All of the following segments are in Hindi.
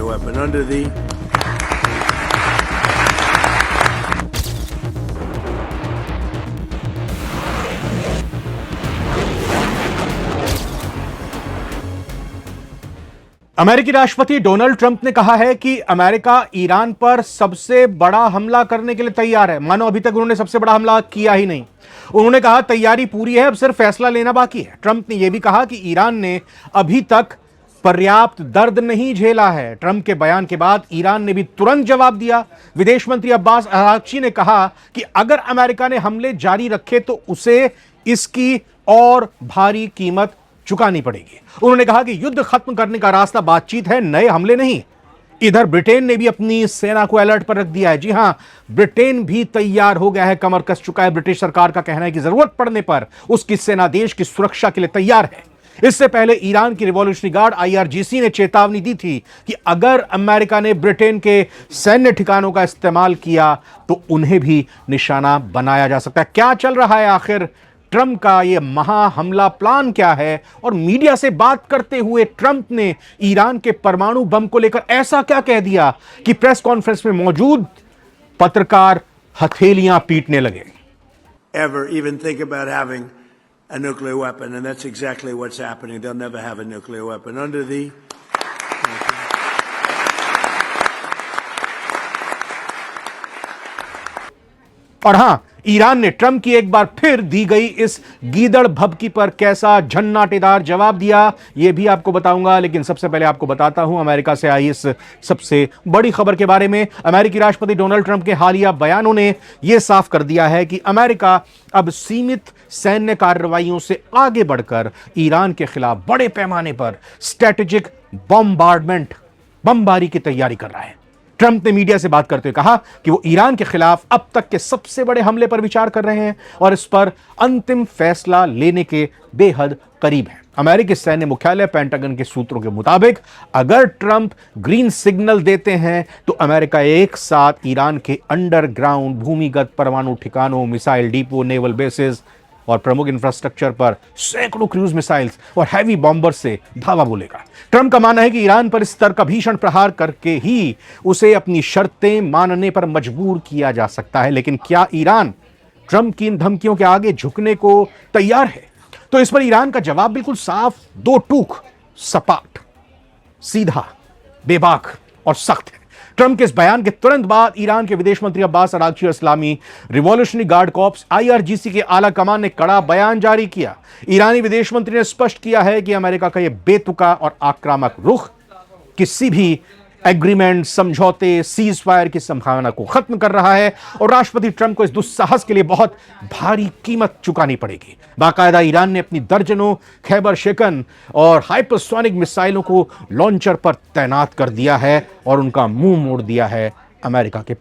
nuclear weapon. Under the अमेरिकी राष्ट्रपति डोनाल्ड ट्रंप ने कहा है कि अमेरिका ईरान पर सबसे बड़ा हमला करने के लिए तैयार है। मानो अभी तक उन्होंने सबसे बड़ा हमला किया ही नहीं। उन्होंने कहा तैयारी पूरी है, अब सिर्फ फैसला लेना बाकी है। ट्रंप ने यह भी कहा कि ईरान ने अभी तक पर्याप्त दर्द नहीं झेला है। ट्रंप के बयान के बाद ईरान ने भी तुरंत जवाब दिया। विदेश मंत्री अब्बास अरागची ने कहा कि अगर अमेरिका ने हमले जारी रखे तो उसे इसकी और भारी कीमत चुकानी पड़ेगी। उन्होंने कहा कि युद्ध खत्म करने का रास्ता बातचीत है, नए हमले नहीं। इधर ब्रिटेन ने भी अपनी सेना को अलर्ट पर रख दिया है। जी हां, ब्रिटेन भी तैयार हो गया है, कमर कस चुका है। ब्रिटिश सरकार का कहना है कि जरूरत पड़ने पर उसकी सेना देश की सुरक्षा के लिए तैयार है। इससे पहले ईरान की रिवॉल्यूशनरी गार्ड IRGC ने चेतावनी दी थी कि अगर अमेरिका ने ब्रिटेन के सैन्य ठिकानों का इस्तेमाल किया तो उन्हें भी निशाना बनाया जा सकता है। क्या चल रहा है आखिर? ट्रंप का यह महा हमला प्लान क्या है? और मीडिया से बात करते हुए ट्रंप ने ईरान के परमाणु बम को लेकर ऐसा क्या कह दिया कि प्रेस कॉन्फ्रेंस में मौजूद पत्रकार हथेलियां पीटने लगे। ever even think about having a nuclear weapon, and that's exactly what's happening. They'll never have a nuclear weapon. Under the और हां, ईरान ने ट्रंप की एक बार फिर दी गई इस गीदड़ भभकी पर कैसा झन्नाटेदार जवाब दिया, यह भी आपको बताऊंगा। लेकिन सबसे पहले आपको बताता हूं अमेरिका से आई इस सबसे बड़ी खबर के बारे में। अमेरिकी राष्ट्रपति डोनाल्ड ट्रंप के हालिया बयानों ने यह साफ कर दिया है कि अमेरिका अब सीमित सैन्य कार्रवाइयों से आगे बढ़कर ईरान के खिलाफ बड़े पैमाने पर स्ट्रेटेजिक बमबारी की तैयारी कर रहा है। ट्रंप ने मीडिया से बात करते हुए कहा कि वो ईरान के खिलाफ अब तक के सबसे बड़े हमले पर विचार कर रहे हैं और इस पर अंतिम फैसला लेने के बेहद करीब हैं। अमेरिकी सैन्य मुख्यालय पेंटागन के सूत्रों के मुताबिक अगर ट्रंप ग्रीन सिग्नल देते हैं तो अमेरिका एक साथ ईरान के अंडरग्राउंड भूमिगत परमाणु ठिकानों, मिसाइल डिपो, नेवल बेसेस और प्रमुख इंफ्रास्ट्रक्चर पर सैकड़ों क्रूज मिसाइल्स और हैवी बॉम्बर से धावा बोलेगा। ट्रंप का मानना है कि ईरान पर इस स्तर का भीषण प्रहार करके ही उसे अपनी शर्तें मानने पर मजबूर किया जा सकता है। लेकिन क्या ईरान ट्रंप की इन धमकियों के आगे झुकने को तैयार है? तो इस पर ईरान का जवाब बिल्कुल साफ, दो टूक, सपाट, सीधा, बेबाक और सख्त है। ट्रंप के इस बयान के तुरंत बाद ईरान के विदेश मंत्री अब्बास अरागची और इस्लामी रिवॉल्यूशनरी गार्ड कॉर्प्स IRGC के आला कमान ने कड़ा बयान जारी किया। ईरानी विदेश मंत्री ने स्पष्ट किया है कि अमेरिका का यह बेतुका और आक्रामक रुख किसी भी एग्रीमेंट, समझौते, सीज फायर की संभावना को खत्म कर रहा है और राष्ट्रपति ट्रंप को इस दुस्साहस के लिए बहुत भारी कीमत चुकानी पड़ेगी। बाकायदा ईरान ने अपनी दर्जनों खैबर शेकन और हाइपरसोनिक मिसाइलों को लॉन्चर पर तैनात कर दिया है और उनका मुंह मोड़ दिया है अमेरिका के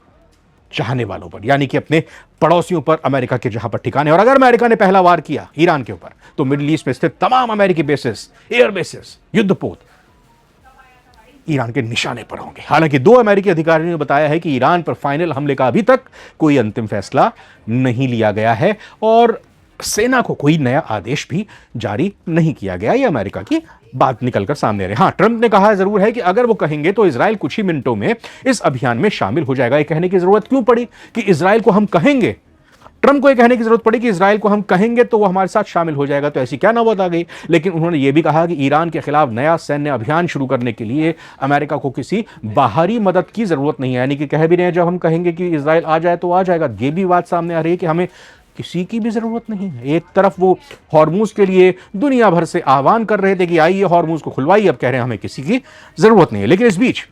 चाहने वालों पर, यानी कि अपने पड़ोसियों पर अमेरिका के जहां पर ठिकाने। और अगर अमेरिका ने पहला वार किया ईरान के ऊपर तो मिडिल ईस्ट में स्थित तमाम अमेरिकी बेसेस, एयर बेसेस, युद्धपोत ईरान के निशाने पर होंगे। हालांकि दो अमेरिकी अधिकारियों ने बताया है कि ईरान पर फाइनल हमले का अभी तक कोई अंतिम फैसला नहीं लिया गया है और सेना को कोई नया आदेश भी जारी नहीं किया गया। यह अमेरिका की बात निकलकर सामने आ रही है। हां, ट्रंप ने कहा जरूर है कि अगर वो कहेंगे तो इजराइल कुछ ही मिनटों में इस अभियान में शामिल हो जाएगा। यह कहने की जरूरत क्यों पड़ी कि इजराइल को हम कहेंगे? ट्रंप को यह कहने की जरूरत पड़ी कि इजराइल को हम कहेंगे तो वो हमारे साथ शामिल हो जाएगा, तो ऐसी क्या नौबत आ गई? लेकिन उन्होंने यह भी कहा कि ईरान के खिलाफ नया सैन्य अभियान शुरू करने के लिए अमेरिका को किसी बाहरी मदद की जरूरत नहीं है। यानी कि कह भी रहे हैं जब हम कहेंगे कि इजराइल आ जाए तो आ जाएगा। ये भी बात सामने आ रही है कि हमें किसी की भी जरूरत नहीं है। एक तरफ वो हॉर्मूज के लिए दुनिया भर से आह्वान कर रहे थे कि आइए हॉर्मूज को खुलवाइए, अब कह रहे हैं हमें किसी की जरूरत नहीं है। लेकिन इस बीच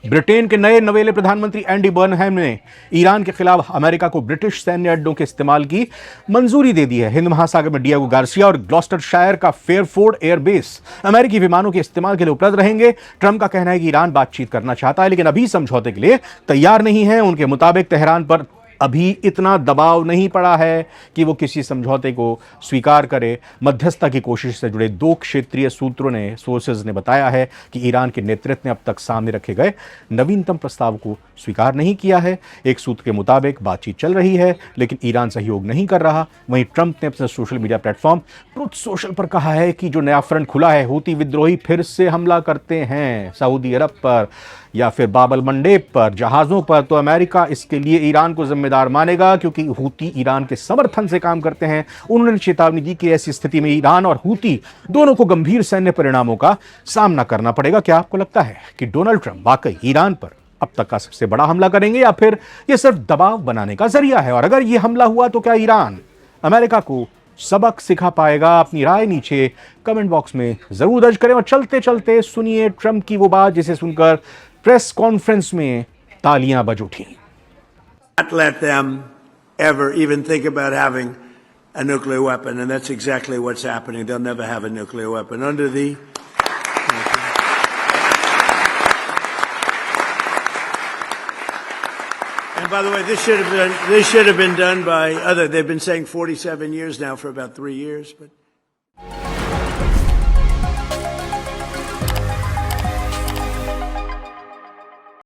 ब्रिटेन के नए नवेले प्रधानमंत्री एंडी बर्नहम ने ईरान के खिलाफ अमेरिका को ब्रिटिश सैन्य अड्डों के इस्तेमाल की मंजूरी दे दी है। हिंद महासागर में डियागो गार्सिया और ग्लॉस्टरशायर का फेयरफोर्ड एयरबेस अमेरिकी विमानों के इस्तेमाल के लिए उपलब्ध रहेंगे। ट्रंप का कहना है कि ईरान बातचीत करना चाहता है लेकिन अभी समझौते के लिए तैयार नहीं है। उनके मुताबिक तेहरान पर अभी इतना दबाव नहीं पड़ा है कि वो किसी समझौते को स्वीकार करे। मध्यस्थता की कोशिश से जुड़े 2 क्षेत्रीय सूत्रों ने, सोर्सेज ने बताया है कि ईरान के नेतृत्व ने अब तक सामने रखे गए नवीनतम प्रस्ताव को स्वीकार नहीं किया है। एक सूत्र के मुताबिक बातचीत चल रही है, लेकिन ईरान सहयोग नहीं कर रहा। वहीं ट्रंप ने अपने social media platform truth social पर कहा है कि जो नया फ्रंट खुला है, हूती विद्रोही फिर से हमला करते हैं सऊदी अरब पर या फिर बाबल मंडेब पर, जहाजों पर, तो अमेरिका इसके लिए ईरान को जिम्मेदार मानेगा, क्योंकि हूती ईरान के समर्थन से काम करते हैं। उन्होंने चेतावनी दी कि ऐसी स्थिति में ईरान और हूती दोनों को गंभीर सैन्य परिणामों का सामना करना पड़ेगा। क्या आपको लगता है कि डोनाल्ड ट्रंप वाकई ईरान पर अब तक का सबसे बड़ा हमला करेंगे, या फिर यह सिर्फ दबाव बनाने का जरिया है? और अगर यह हमला हुआ तो क्या ईरान अमेरिका को सबक सिखा पाएगा? अपनी राय नीचे कमेंट बॉक्स में जरूर दर्ज करें। और चलते चलते सुनिए ट्रंप की वो बात जिसे सुनकर प्रेस कॉन्फ्रेंस में तालियां बज उठी। Not let them ever even think about having a nuclear weapon, and that's exactly what's happening. They'll never have a nuclear weapon under the. And by the way, this should have been done by other. They've been saying 47 years now for about 3 years, but.